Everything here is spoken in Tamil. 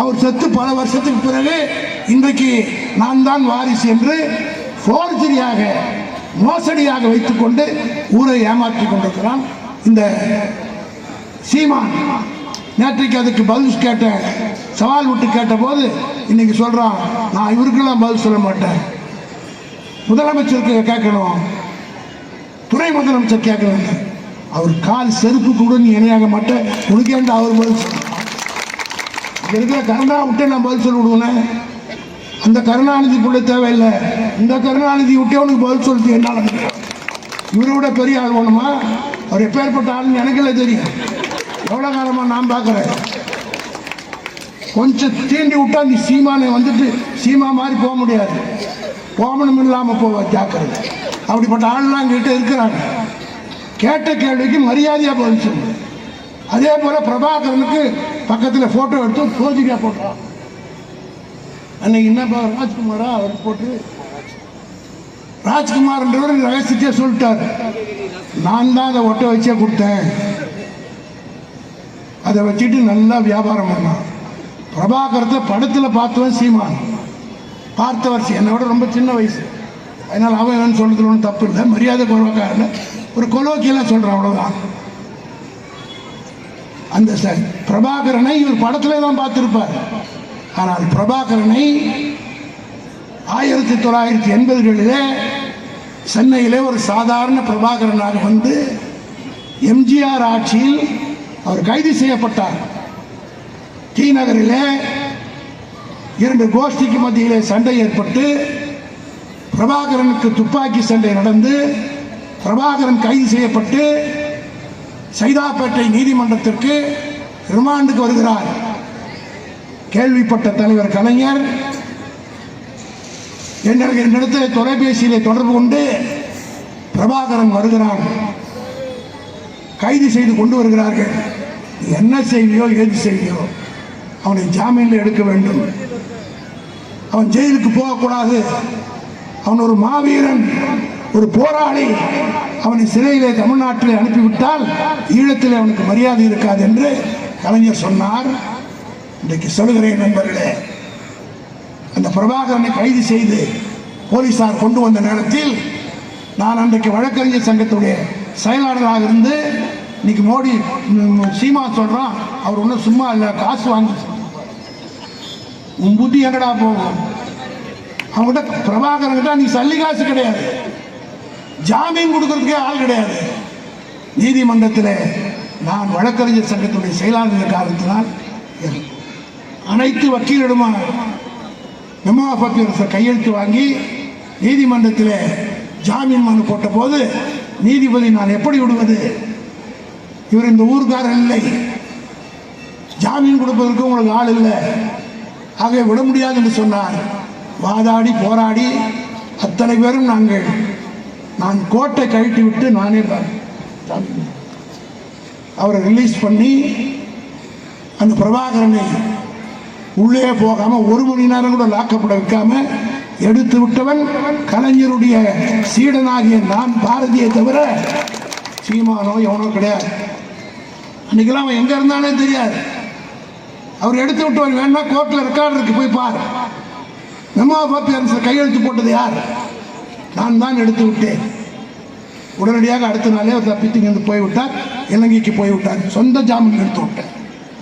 அவர் செத்து பல வருஷத்துக்கு பிறகு இன்றைக்கு நான் தான் வாரிசு என்று போர்ஜரியாக மோசடியாக வைத்துக்கொண்டு ஊரை ஏமாற்றி கொண்டிருக்கிறான் இந்த சீமான். நேற்றைக்கு அதுக்கு பதில் கேட்ட, சவால் விட்டு கேட்ட போது இன்னைக்கு சொல்றான், நான் இவருக்கெல்லாம் பதில் சொல்ல மாட்டேன், முதலமைச்சருக்கு கேட்கணும், துணை முதலமைச்சர் கேட்கணும். அவர் கால் செருப்பு கூட நீ இணையாக மாட்டேன், உனக்கு ஏன்டா அவர் பதில் சொல்ல இருக்கிற கருணா விட்டு நான் பதில் சொல்ல விடுவேன். அந்த கருணாநிதி கூட தேவையில்லை, இந்த கருணாநிதி விட்டே உனக்கு பதில் சொல்லிட்டு என்னால் இவரை விட பெரிய ஆள் வேணுமா? அவர் எப்பேற்பட்ட ஆளுன்னு எனக்குள்ள தெரியும். எவ்வளோ காலமாக நான் பார்க்குறேன். கொஞ்சம் தீண்டி விட்டா நீ சீமானை வந்துட்டு சீமா மாதிரி போக முடியாது, போகணும் இல்லாமல் போவ ஜாக்கிரதை. அப்படிப்பட்ட ஆள்லாம் எங்கிட்ட இருக்கிறாங்க. கேட்ட கேள்விக்கு மரியாதையாக பதில் சொல்லு. அதே போல் பிரபாகரனுக்கு பக்கத்தில் ஃபோட்டோ எடுத்து போதிரியாக போட்டோம். அன்னைக்கு என்ன ராஜ்குமாரா அவர் போட்டு ராஜ்குமார்ன்றவர் ரகசியத்தையே சொல்லிட்டார், நான் தான் அதை ஒட்ட வச்சே கொடுத்தேன், அதை வச்சுட்டு நல்லா வியாபாரம் பண்ணான். பிரபாகரத்தை படத்தில் பார்த்தவன் சீமான், பார்த்தவர் என்னை விட ரொம்ப சின்ன வயசு, அதனால் அவன் என்னன்னு சொல்றதுல ஒன்றும் தப்பு இல்லை, மரியாதை குறைவாக்காரன் ஒரு கொலோக்கியெல்லாம் சொல்கிறான், அவ்வளோதான். அந்த பிரபாகரனை இவர் படத்திலே தான் பார்த்திருப்பார். ஆனால் பிரபாகரனை 1980களிலே சென்னையிலே ஒரு சாதாரண பிரபாகரனாக வந்து எம்ஜிஆர் ஆட்சியில் அவர் கைது செய்யப்பட்டார். டி நகரிலே 2 கோஷ்டிக்கு மத்தியிலே சண்டை ஏற்பட்டு பிரபாகரனுக்கு துப்பாக்கி சண்டை நடந்து பிரபாகரன் கைது செய்யப்பட்டு சைதாப்பேட்டை நீதிமன்றத்திற்கு ரிமாண்டுக்கு வருகிறார். கேள்விப்பட்ட தலைவர் கலைஞர் என்னிடத்தில் தொலைபேசியிலே தொடர்பு கொண்டு பிரபாகரன் வருகிறான், கைது செய்து கொண்டு வருகிறார்கள், என்ன செய்வியோ ஏது செய்வியோ அவனை ஜாமீனில் எடுக்க வேண்டும், அவன் ஜெயிலுக்கு போகக்கூடாது, அவன் ஒரு மாவீரன், ஒரு போராளி, அவனை சிறையிலே தமிழ்நாட்டிலே அனுப்பிவிட்டால் ஈழத்தில் அவனுக்கு மரியாதை இருக்காது என்று கலைஞர் சொன்னார். இன்றைக்கு சொல்கிறேன் நண்பர்களே, அந்த பிரபாகரனை கைது செய்து போலீசார் கொண்டு வந்த நேரத்தில் நான் அன்றைக்கு வழக்கறிஞர் சங்கத்துடைய செயலாளராக இருந்து, இன்னைக்கு மோடி சீமா சொல்றான் அவர் ஒன்றும் சும்மா இல்லை, காசு வாங்கி உன் புத்தி எங்கடா போகும், அவங்ககிட்ட பிரபாகரன் கிட்ட நீ சல்லி காசு கிடையாது, ஜாமீன் கொடுக்கறதுக்கே ஆள் கிடையாது. நீதிமன்றத்தில் நான் வழக்கறிஞர் சங்கத்துடைய செயலாளர் காரணத்தினால் அனைத்து வக்கீலிடமா மெமோ ஆஃப் அப்பியரன்ஸ் கையெழுத்து வாங்கி நீதிமன்றத்தில் ஜாமீன் மனு போட்ட போது நீதிபதி நான் எப்படி விடுவது, இவர் இந்த ஊருக்காரர் இல்லை, ஜாமீன் கொடுப்பதற்கு உங்களுக்கு ஆள் இல்லை, ஆகவே விட முடியாது என்று சொன்னார். வாதாடி போராடி அத்தனை பேரும் நான் கோட்டை கழட்டி விட்டு நானே அவரை ரிலீஸ் பண்ணி அந்த பிரபாகரனை உள்ளே போகாம 1 மணி நேரம் கூட லாக்கப்பட வைக்காம எடுத்து விட்டவன் கலைஞருடைய சீடனாகிய நான் பாரதியை தவிர சீமானோ எவனோ கிடையாது. அன்னைக்கெல்லாம் அவன் எங்க இருந்தானே தெரியாது. அவர் எடுத்து விட்டவன் வேணா கோர்ட்ல ரெக்கார்டு இருக்கு, போய் பாரு. மெமோ ஆஃப் அப்பியரன்ஸ் கையெழுத்து போட்டது யார்? நான் தான் எடுத்து விட்டேன். உடனடியாக அடுத்த நாளே அவர் தப்பித்து இங்கிருந்து போய்விட்டார், இலங்கைக்கு போய்விட்டார், சொந்த ஜாமீன் எடுத்து விட்டேன்.